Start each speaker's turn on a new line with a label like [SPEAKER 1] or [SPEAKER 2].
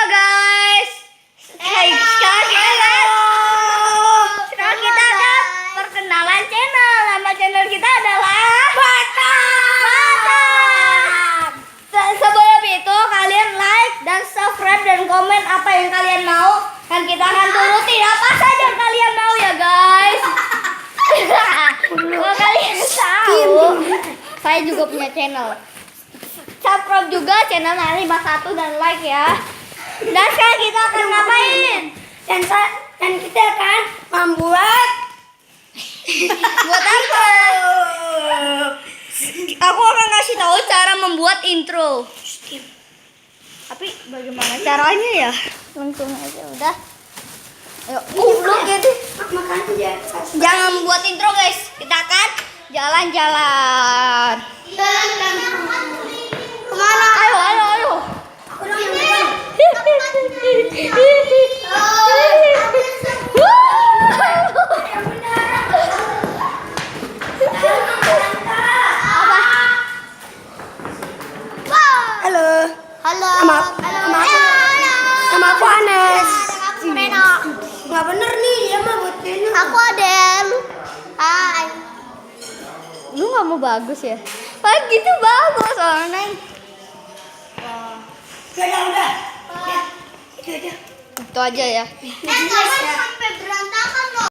[SPEAKER 1] Guys, sekarang kita ada perkenalan channel. Nama channel kita adalah Batam. Sebelum itu kalian like dan subscribe dan komen apa yang kalian mau, dan kita akan turuti apa saja yang kalian mau ya guys. Kalau kalian tahu, saya juga punya channel. Subscribe juga channel Nari 51 dan like ya. Dan sekarang kita akan ngapain? Dan kita akan membuat buat apa? Aku akan ngasih tahu cara membuat intro. Tapi bagaimana caranya ya? Langsung aja udah. Ayo, goblok gitu. Makan aja. Jangan membuat intro guys. Kita akan jalan-jalan. Kemana? Ayo. Aku dong yang depan. Halo. Sama aku Anes. Nggak bener nih, dia mah buat channel. Aku Adel. Hai. Lu nggak mau bagus ya? Pagi tuh bagus soalnya. Udah. Itu aja ya.
[SPEAKER 2] Jangan sampai berantakan.